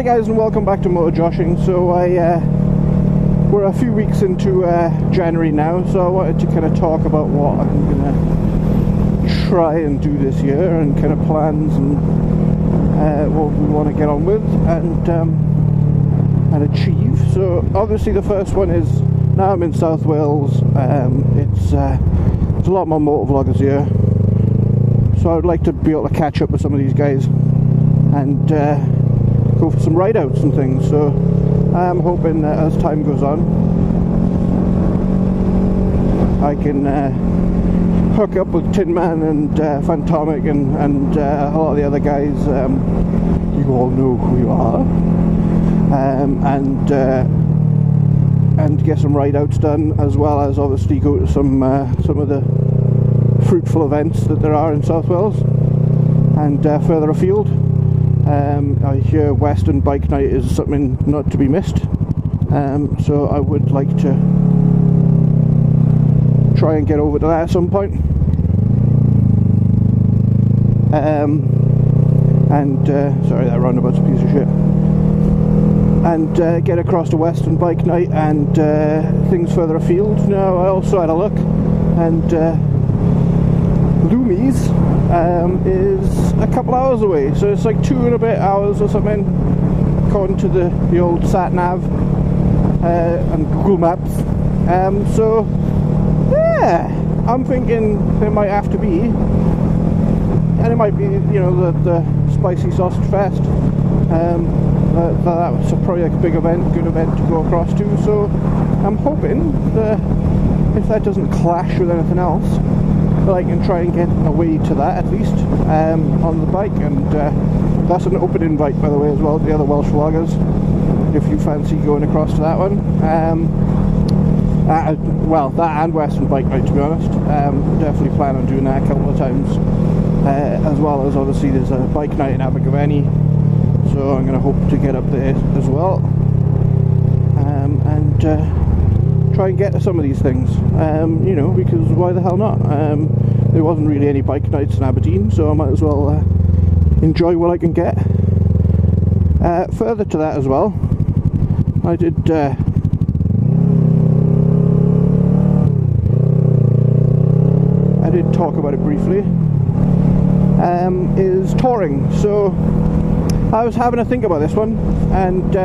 Hi guys, and welcome back to Moto Joshing. So we're a few weeks into January now, so I wanted to kind of talk about what I'm gonna try and do this year, and kind of plans and what we want to get on with and achieve. So obviously the first one is, now I'm in South Wales. There's a lot more MotoVloggers here, so I would like to be able to catch up with some of these guys and go for some ride outs and things. So I'm hoping that as time goes on I can hook up with Tin Man and Fantomic and a lot of the other guys. You all know who you are, and get some ride outs done, as well as obviously go to some of the fruitful events that there are in South Wales and further afield. I hear Western Bike Night is something not to be missed, so I would like to try and get over to that at some point. Sorry, that roundabout's a piece of shit. And get across to Western Bike Night and things further afield. Now, I also had a look, and Loomies is a couple hours away, so it's like 2 and a bit hours or something, according to the old sat nav and Google Maps. So yeah, I'm thinking there might have to be, and it might be, you know, the Spicy Sausage Fest. That's probably like a big event, good event to go across to. So I'm hoping that if that doesn't clash with anything else, that I can try and get away to that at least on the bike. And that's an open invite, by the way, as well, to the other Welsh vloggers, if you fancy going across to that one. Well, that and Western Bike Night, to be honest. Definitely plan on doing that a couple of times, as well as obviously there's a bike night in Abergavenny, so I'm going to hope to get up there as well, and try and get to some of these things, you know, because why the hell not? There wasn't really any bike nights in Aberdeen, so I might as well enjoy what I can get. Further to that as well, I did talk about it briefly, is touring. So I was having a think about this one, and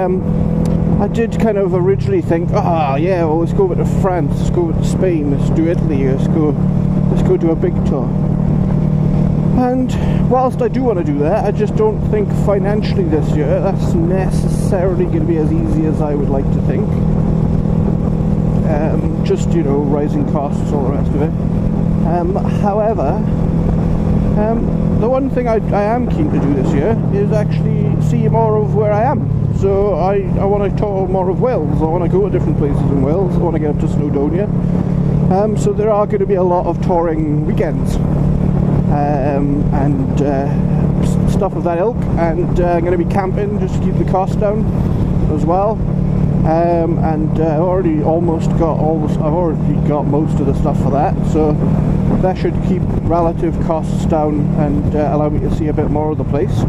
I did kind of originally think, oh yeah, well, let's go over to France, let's go over to Spain, let's do Italy, let's go do a big tour. And whilst I do want to do that, I just don't think financially this year that's necessarily going to be as easy as I would like to think. Just, you know, rising costs, all the rest of it. However, the one thing I am keen to do this year is actually see more of where I am. So I want to tour more of Wales. I want to go to different places in Wales. I want to get up to Snowdonia. So there are going to be a lot of touring weekends and stuff of that ilk. And I'm going to be camping just to keep the cost down as well. I've already got most of the stuff for that. So that should keep relative costs down and allow me to see a bit more of the place.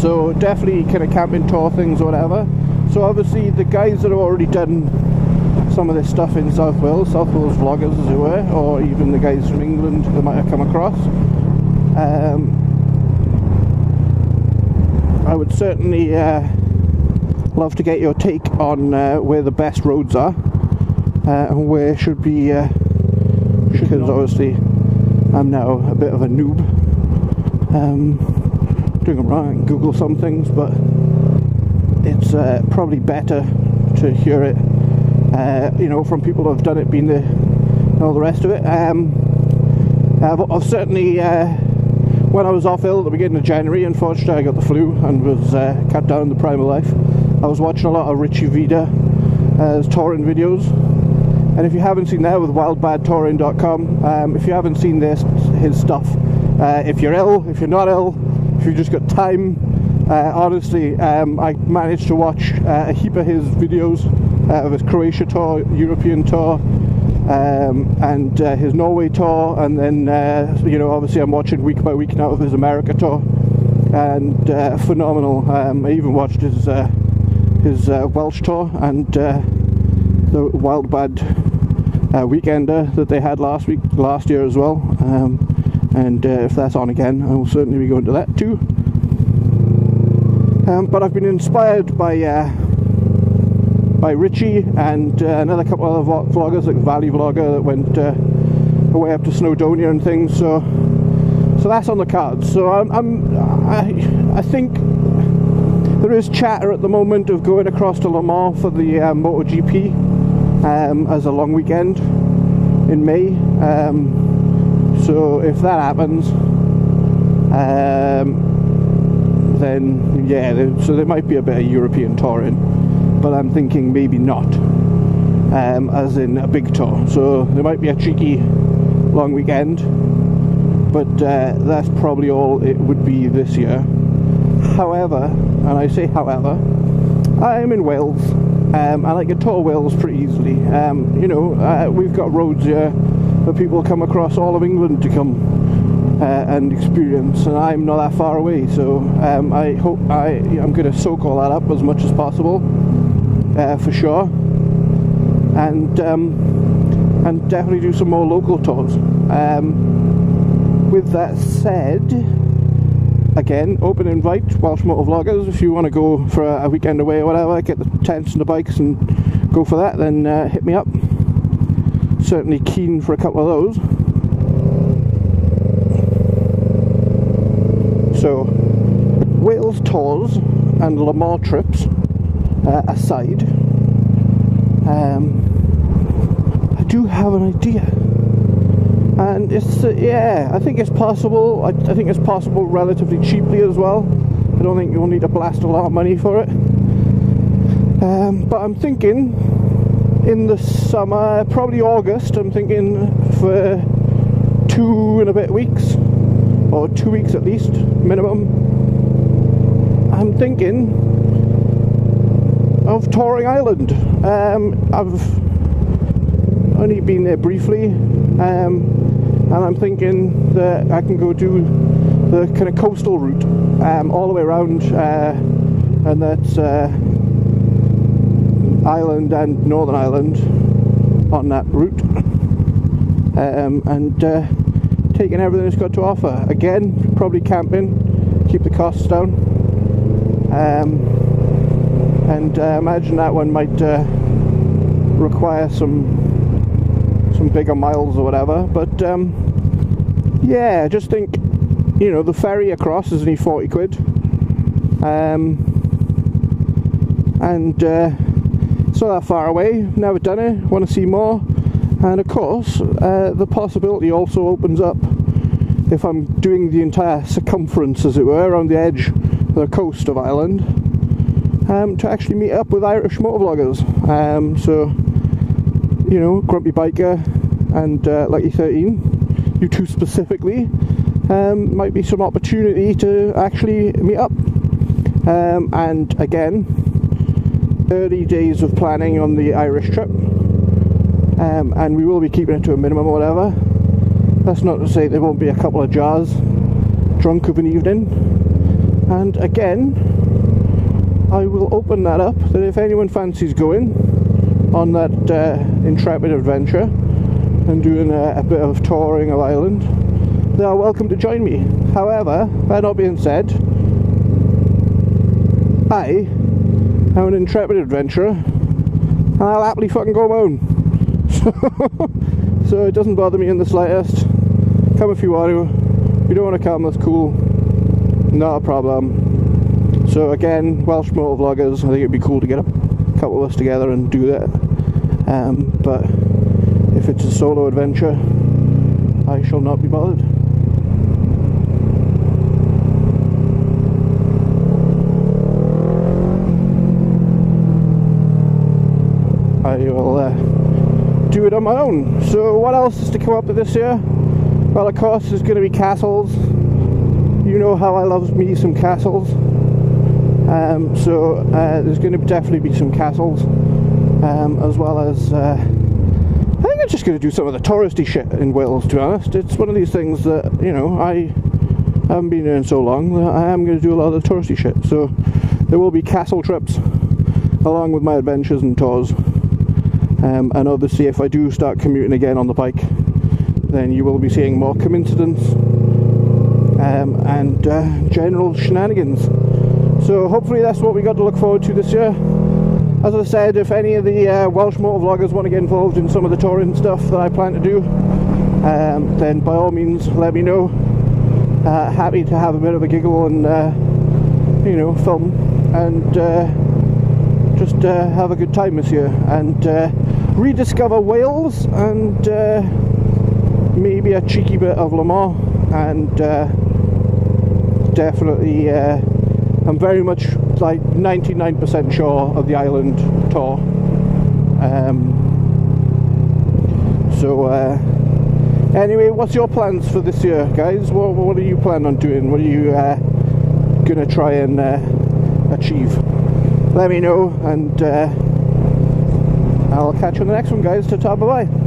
So definitely kind of camping tour things or whatever. So obviously the guys that have already done some of this stuff in South Wales vloggers as it were, or even the guys from England that might have come across, I would certainly love to get your take on where the best roads are and where should be, because obviously I'm now a bit of a noob doing them wrong. I can Google some things, but it's probably better to hear it, you know, from people who have done it, been there, and all the rest of it. I've certainly, when I was off ill at the beginning of January, unfortunately I got the flu and was cut down the prime of life. I was watching a lot of Richie Vida's touring videos, and if you haven't seen that, with wildbadtouring.com, if you haven't seen his stuff, if you're ill, if you're not ill, if you've just got time, honestly, I managed to watch a heap of his videos of his Croatia tour, European tour, and his Norway tour, and then you know, obviously I'm watching week by week now of his America tour. and phenomenal. I even watched his Welsh tour and the Wild Bad Weekender that they had last year as well. And if that's on again, I will certainly be going to that too. But I've been inspired by Richie and another couple of other vloggers, like Valley Vlogger that went away up to Snowdonia and things. So that's on the cards. So I think there is chatter at the moment of going across to Le Mans for the MotoGP as a long weekend in May. So if that happens, then yeah, so there might be a bit of European touring, but I'm thinking maybe not, as in a big tour. So there might be a cheeky long weekend, but that's probably all it would be this year. However, and I say however, I'm in Wales, and I can tour Wales pretty easily. You know, we've got roads here that people come across all of England to come and experience, and I'm not that far away. So I hope I'm going to soak all that up as much as possible, for sure, and definitely do some more local tours. With that said, again, open invite, Welsh MotoVloggers. If you want to go for a weekend away or whatever, get the tents and the bikes and go for that, then hit me up. Certainly keen for a couple of those. So, Wales tours and Le Mans trips aside, I do have an idea, and it's yeah, I think it's possible. I think it's possible relatively cheaply as well. I don't think you'll need to blast a lot of money for it. But I'm thinking in the summer, probably August. I'm thinking for 2 and a bit weeks, or 2 weeks at least, minimum. I'm thinking of touring Ireland. I've only been there briefly, and I'm thinking that I can go do the kind of coastal route all the way around, and that's Ireland and Northern Ireland on that route, and taking everything it's got to offer. Again, probably camping, keep the costs down, and imagine that one might require some bigger miles or whatever, but yeah, just think, you know, the ferry across is only 40 quid, and it's not that far away. Never done it, want to see more. And of course, the possibility also opens up, if I'm doing the entire circumference, as it were, around the edge of the coast of Ireland, to actually meet up with Irish motovloggers. So, you know, Grumpy Biker and Lucky 13, you two specifically, might be some opportunity to actually meet up. And again, early days of planning on the Irish trip, and we will be keeping it to a minimum or whatever. That's not to say there won't be a couple of jars drunk of an evening. And again, I will open that up, that if anyone fancies going on that intrepid adventure and doing a bit of touring of Ireland, they are welcome to join me. However, that not being said, I am an intrepid adventurer, and I'll happily fucking go home. So it doesn't bother me in the slightest. Come if you want to. If you don't want to come, that's cool. Not a problem. So again, Welsh motovloggers, I think it'd be cool to get a couple of us together and do that. But if it's a solo adventure, I shall not be bothered. I will do it on my own. So what else is to come up with this year? Well, of course, there's going to be castles. You know how I love me some castles. So there's going to definitely be some castles, as well as I think I'm just going to do some of the touristy shit in Wales, to be honest. It's one of these things that, you know, I I haven't been here in so long that I am going to do a lot of the touristy shit. So there will be castle trips along with my adventures and tours. And obviously if I do start commuting again on the bike, then you will be seeing more coincidence and general shenanigans. So hopefully that's what we got to look forward to this year. As I said, if any of the Welsh motovloggers want to get involved in some of the touring stuff that I plan to do, then by all means let me know. Happy to have a bit of a giggle and you know, film and just have a good time this year and rediscover Wales and maybe a cheeky bit of Le Mans, and definitely I'm very much like 99% sure of the island tour. Anyway, what's your plans for this year, guys? What are you planning on doing? What are you gonna try and achieve? Let me know, and I'll catch you on the next one, guys. Ta-ta, bye-bye.